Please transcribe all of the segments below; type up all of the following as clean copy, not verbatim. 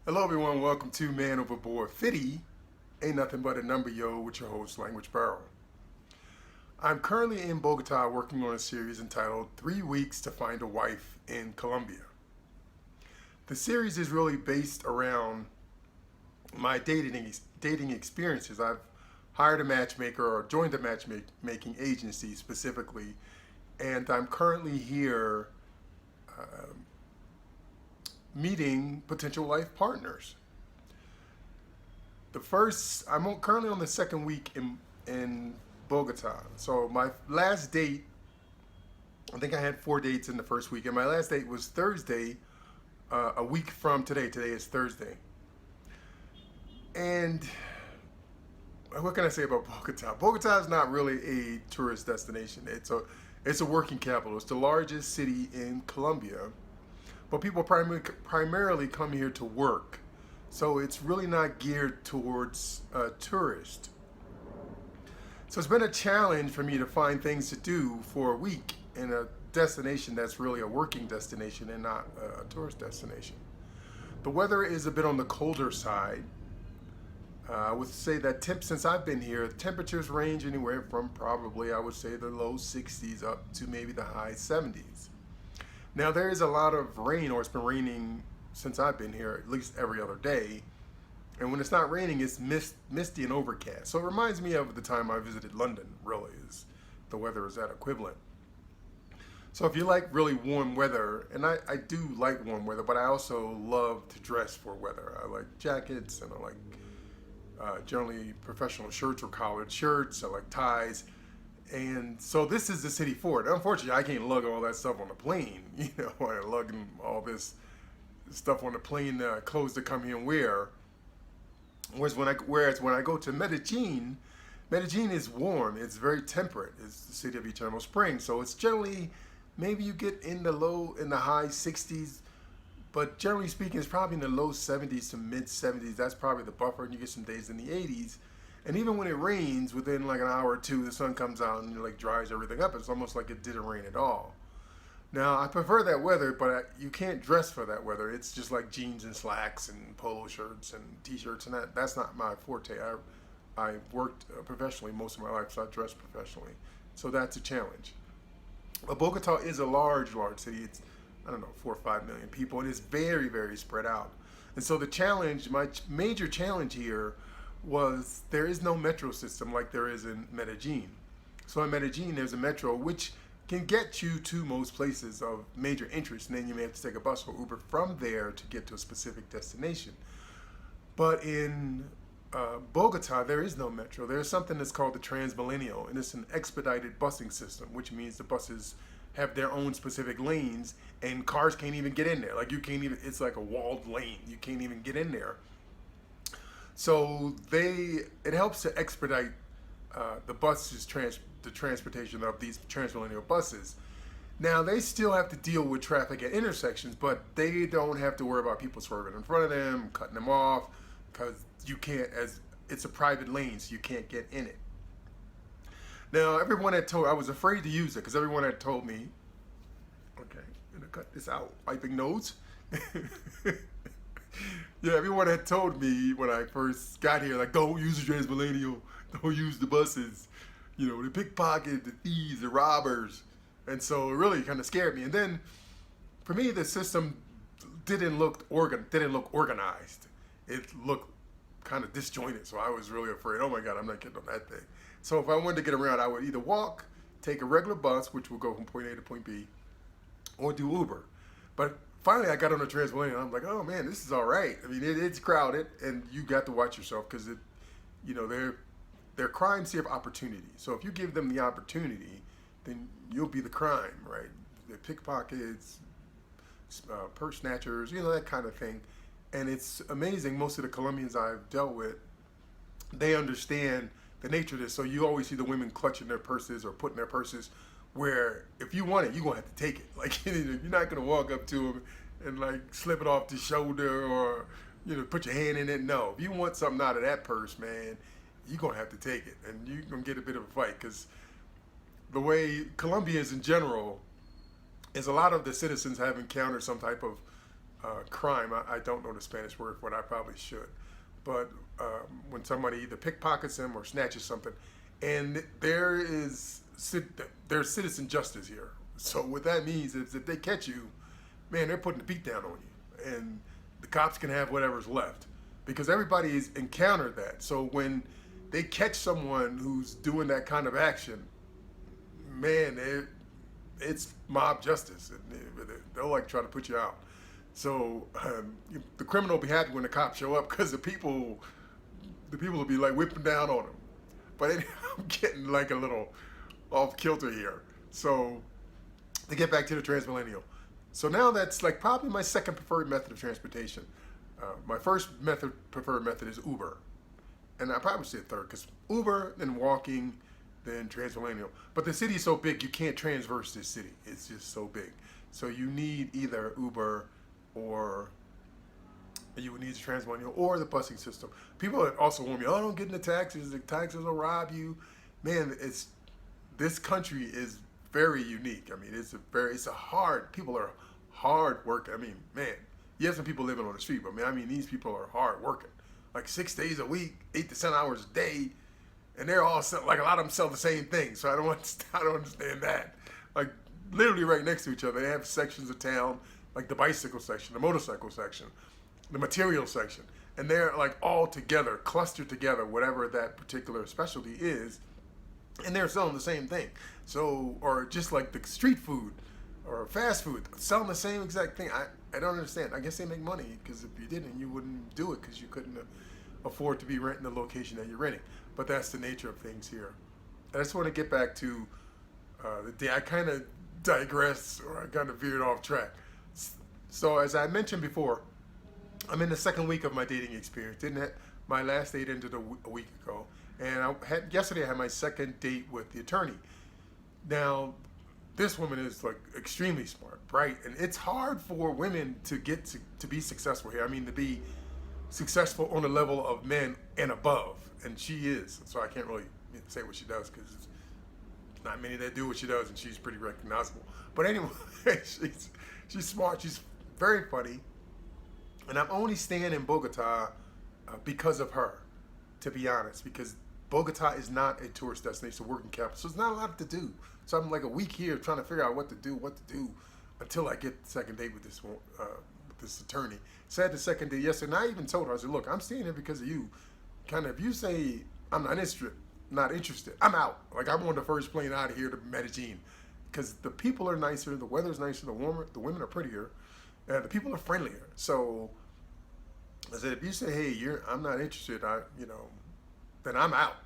Hello everyone, welcome to Man Overboard 50. Ain't nothing but a number, yo, with your host, Language Barrel. I'm currently in Bogota working on a series entitled 3 Weeks to Find a Wife in Colombia. The series is really based around my dating experiences. I've hired a matchmaker or joined a matchmaking agency specifically, and I'm currently here meeting potential life partners. I'm currently on the second week in Bogota. So my last date, I think I had 4 dates in the first week, and my last date was Thursday, a week from today. Today is Thursday. And what can I say about Bogota? Bogota is not really a tourist destination. It's a working capital. It's the largest city in Colombia. But people primarily come here to work. So it's really not geared towards tourists. So it's been a challenge for me to find things to do for a week in a destination that's really a working destination and not a tourist destination. The weather is a bit on the colder side. I would say that since I've been here, temperatures range anywhere from probably, I would say, the low 60s up to maybe the high 70s. Now there is a lot of rain, or it's been raining since I've been here, at least every other day. And when it's not raining, it's misty and overcast. So it reminds me of the time I visited London, really, is the weather is that equivalent. So if you like really warm weather, and I do like warm weather, but I also love to dress for weather. I like jackets, and I like generally professional shirts or collared shirts. I like ties. And so this is the city for it. Unfortunately, I can't lug all that stuff on the plane. I'm lugging all this stuff on the plane, clothes to come here and wear. Whereas when I go to Medellin, Medellin is warm. It's very temperate. It's the city of eternal spring. So it's generally, maybe you get in the high 60s, but generally speaking, it's probably in the low 70s to mid 70s. That's probably the buffer, and you get some days in the 80s. And even when it rains, within like an hour or two, the sun comes out and like dries everything up. It's almost like it didn't rain at all. Now, I prefer that weather, but you can't dress for that weather. It's just like jeans and slacks and polo shirts and t-shirts, and that's not my forte. I worked professionally most of my life, so I dress professionally. So that's a challenge. But Bogota is a large city. It's, I don't know, 4 or 5 million people, and it's very, very spread out. And so the challenge, my major challenge here, was there is no metro system like there is in Medellin. So in Medellin, there's a metro which can get you to most places of major interest, and then you may have to take a bus or Uber from there to get to a specific destination. But in Bogota, there is no metro. There's something that's called the Transmilenio, and it's an expedited busing system, which means the buses have their own specific lanes, and cars can't even get in there. Like you can't even, it's like a walled lane. You can't even get in there. So it helps to expedite the transportation of these Transmilenio buses. Now they still have to deal with traffic at intersections, but they don't have to worry about people swerving in front of them, cutting them off, because you can't, as it's a private lane, so you can't get in it. Now everyone had told, I was afraid to use it because everyone had told me, okay, I'm gonna cut this out, wiping nose. Yeah, everyone had told me when I first got here, like, don't use the Transmilenio, don't use the buses. The pickpocket, the thieves, the robbers. And so it really kind of scared me. And then, for me, the system didn't look organized. It looked kind of disjointed, so I was really afraid, oh my God, I'm not getting on that thing. So if I wanted to get around, I would either walk, take a regular bus, which would go from point A to point B, or do Uber. But finally, I got on the Transmilenio, and I'm like, oh man, this is all right. I mean, it's crowded, and you got to watch yourself because they're crimes here of opportunity. So if you give them the opportunity, then you'll be the crime, right? The pickpockets, purse snatchers, that kind of thing. And it's amazing. Most of the Colombians I've dealt with, they understand the nature of this. So you always see the women clutching their purses or putting their purses where if you want it, you're going to have to take it. Like, you're not going to walk up to them and like slip it off the shoulder or, put your hand in it. No, if you want something out of that purse, man, you're going to have to take it. And you're going to get a bit of a fight because the way Colombians in general is a lot of the citizens have encountered some type of crime. I don't know the Spanish word for it. I probably should. But when somebody either pickpockets them or snatches something, and there's citizen justice here. So what that means is if they catch you, man, they're putting the beat down on you, and the cops can have whatever's left because everybody's encountered that. So when they catch someone who's doing that kind of action, man, it's mob justice. They'll like try to put you out. So the criminal will be happy when the cops show up because the people will be like whipping down on them. But anyhow, I'm getting like a little off kilter here. So to get back to the transmillennial. So now that's like probably my second preferred method of transportation. My first preferred method is Uber. And I probably say third because Uber, then walking, then transmillennial. But the city is so big you can't transverse this city. It's just so big. So you need either Uber or you would need the transmillennial or the busing system. People also warn me, oh, don't get in the taxis. The taxis will rob you. Man, this country is very unique. I mean, people are hard working. I mean, man, you have some people living on the street, but man, I mean, these people are hard working. Like 6 days a week, 8 to 10 hours a day, and they're all like a lot of them sell the same thing. So I don't understand that. Like literally right next to each other, they have sections of town, like the bicycle section, the motorcycle section, the material section, and they're like all together, clustered together, whatever that particular specialty is, and they're selling the same thing. So, or just like the street food or fast food, selling the same exact thing. I don't understand. I guess they make money because if you didn't, you wouldn't do it because you couldn't afford to be renting the location that you're renting. But that's the nature of things here. I just want to get back to the day. I kind of digressed or I kind of veered off track. So as I mentioned before, I'm in the second week of my dating experience. My last date ended a week ago, and yesterday I had my second date with the attorney. Now, this woman is like extremely smart, bright, and it's hard for women to get to be successful here. I mean, to be successful on the level of men and above, and she is. So I can't really say what she does because it's not many that do what she does, and she's pretty recognizable. But anyway, she's smart. She's very funny. And I'm only staying in Bogota because of her, to be honest, because Bogota is not a tourist destination, a working capital, so there's not a lot to do. So I'm like a week here trying to figure out what to do until I get the second date with this attorney. So I had the second date yesterday, and I even told her, I said, look, I'm staying here because of you. Kind of, if you say I'm not interested, I'm out. Like I'm on the first plane out of here to Medellin because the people are nicer, the weather's nicer, the women are prettier, and the people are friendlier. So I said, if you say, hey, I'm not interested, then I'm out.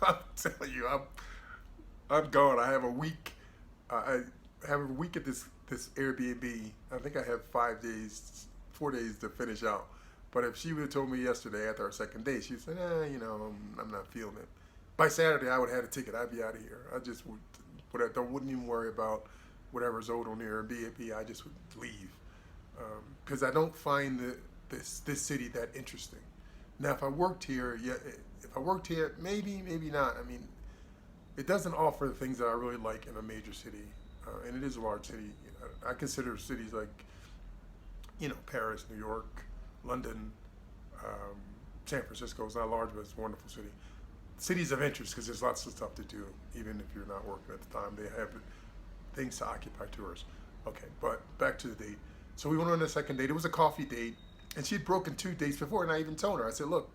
I'm telling you, I'm gone. I have a week. I have a week at this Airbnb. I think I have 4 days to finish out. But if she would have told me yesterday after our second date, she said, I'm not feeling it. By Saturday, I would have had a ticket. I'd be out of here. I just wouldn't even worry about whatever's owed on the Airbnb. I just would leave because I don't find this city that interesting. Now, if I worked here, maybe not. I mean, it doesn't offer the things that I really like in a major city, and it is a large city. I consider cities like, Paris, New York, London, San Francisco is not large, but it's a wonderful city. Cities of interest because there's lots of stuff to do, even if you're not working at the time. They have things to occupy tourists. Okay, but back to the date. So we went on the second date. It was a coffee date, and she'd broken 2 dates before, and I even told her, I said, look,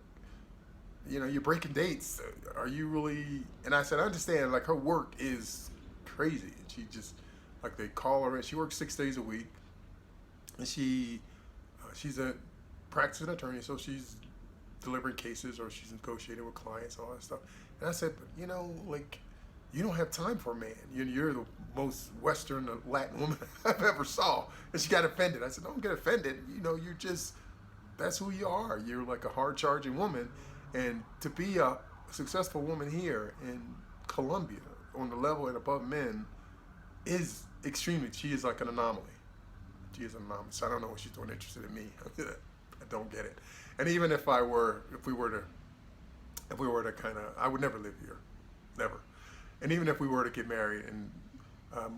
you're breaking dates. Are you really? And I said, I understand, like, her work is crazy. And she just, like, they call her in. She works 6 days a week. And she's a practicing attorney, so she's delivering cases or she's negotiating with clients and all that stuff. And I said, but, you don't have time for a man. You're the most Western Latin woman I've ever saw. And she got offended. I said, don't get offended. You're just, that's who you are. You're like a hard-charging woman. And to be a successful woman here in Colombia on the level and above men is extremely, she is like an anomaly. She is an anomaly. So I don't know what she's doing interested in me. I don't get it. And even if we were to kind of, I would never live here. Never. And even if we were to get married and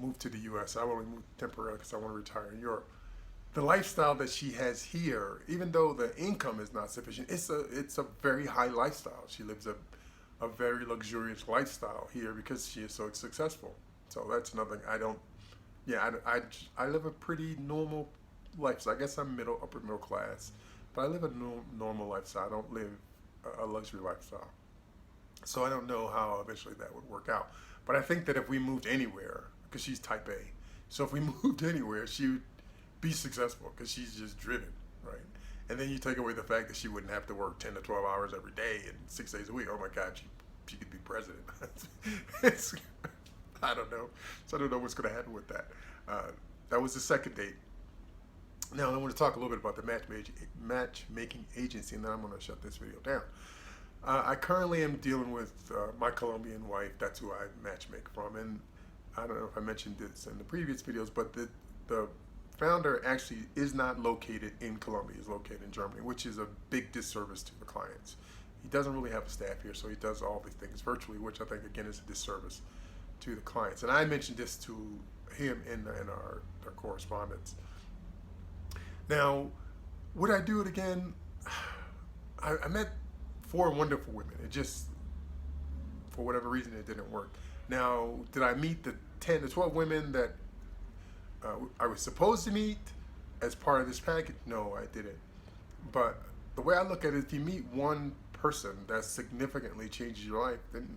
move to the U.S., I would only move temporarily because I want to retire in Europe. the lifestyle that she has here, even though the income is not sufficient, it's a very high lifestyle. She lives a very luxurious lifestyle here because she is so successful. So that's another thing. I don't. Yeah, I live a pretty normal lifestyle. I guess I'm upper middle class, but I live a normal lifestyle. I don't live a luxury lifestyle. So I don't know how eventually that would work out. But I think that if we moved anywhere, because she's type A, so if we moved anywhere, she would be successful because she's just driven, right? And then you take away the fact that she wouldn't have to work 10 to 12 hours every day and 6 days a week. Oh my God, she could be president. it's, I don't know. So I don't know what's going to happen with that. That was the second date. Now I want to talk a little bit about the matchmaking agency, and then I'm going to shut this video down. I currently am dealing with my Colombian wife. That's who I matchmake from. And I don't know if I mentioned this in the previous videos, but the founder actually is not located in Colombia. He's located in Germany, which is a big disservice to the clients. He doesn't really have a staff here, so he does all these things virtually, which I think, again, is a disservice to the clients. And I mentioned this to him in our correspondence. Now, would I do it again? I met 4 wonderful women. It just, for whatever reason, it didn't work. Now, did I meet the 10 to 12 women that I was supposed to meet as part of this package? No, I didn't. But the way I look at it, if you meet one person that significantly changes your life, then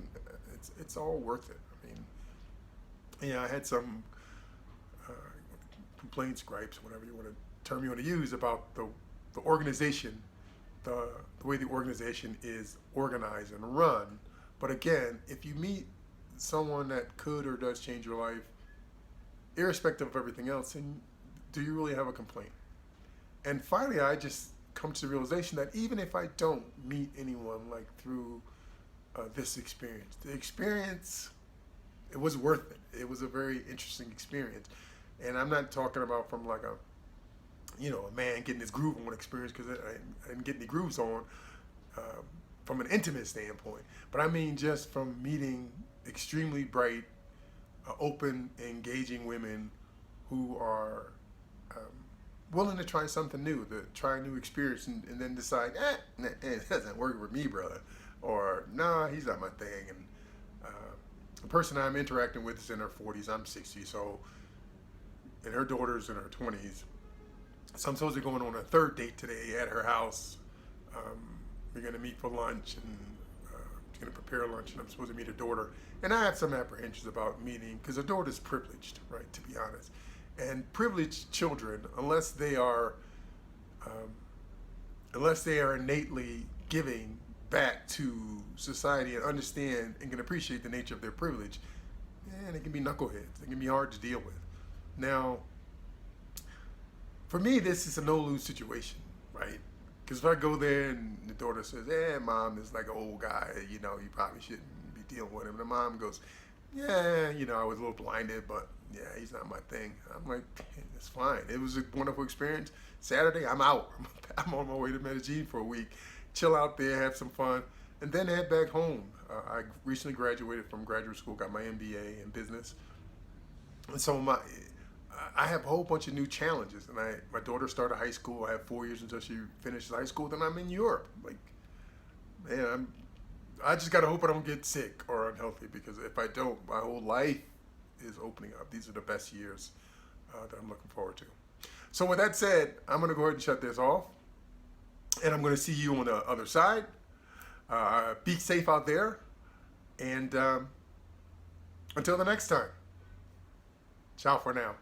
it's all worth it. I mean, yeah, I had some complaints, gripes, whatever term you want to use, about the organization, the way the organization is organized and run. But again, if you meet someone that could or does change your life, irrespective of everything else, and do you really have a complaint? And finally, I just come to the realization that even if I don't meet anyone like through this experience, the experience, it was worth it. It was a very interesting experience. And I'm not talking about from like a man getting his groove on experience, because I didn't get any grooves on from an intimate standpoint. But I mean just from meeting extremely bright, open, engaging women who are willing to try something new, to try a new experience, and then decide, it doesn't work with me, brother, or nah, he's not my thing. And the person I'm interacting with is in her 40s, I'm 60, so, and her daughter's in her 20s. So I'm supposed to be going on a 3rd date today at her house. We're going to meet for lunch, and she's going to prepare lunch, and I'm supposed to meet her daughter. And I have some apprehensions about meeting, because her daughter's privileged, right, to be honest. And privileged children, unless they are innately giving back to society and understand and can appreciate the nature of their privilege, and they can be knuckleheads. They can be hard to deal with. Now, for me, this is a no-lose situation, right? Because if I go there and the daughter says, Mom is like an old guy, you probably shouldn't be dealing with him. And the mom goes, I was a little blinded, but yeah, he's not my thing. I'm like, it's fine. It was a wonderful experience. Saturday, I'm out. I'm on my way to Medellin for a week. Chill out there, have some fun, and then head back home. I recently graduated from graduate school, got my MBA in business. And so I have a whole bunch of new challenges. And my daughter started high school. I have 4 years until she finishes high school. Then I'm in Europe. Like, man, I just got to hope I don't get sick or unhealthy, because if I don't, my whole life is opening up. These are the best years that I'm looking forward to. So with that said, I'm going to go ahead and shut this off. And I'm going to see you on the other side. Be safe out there. And until the next time, ciao for now.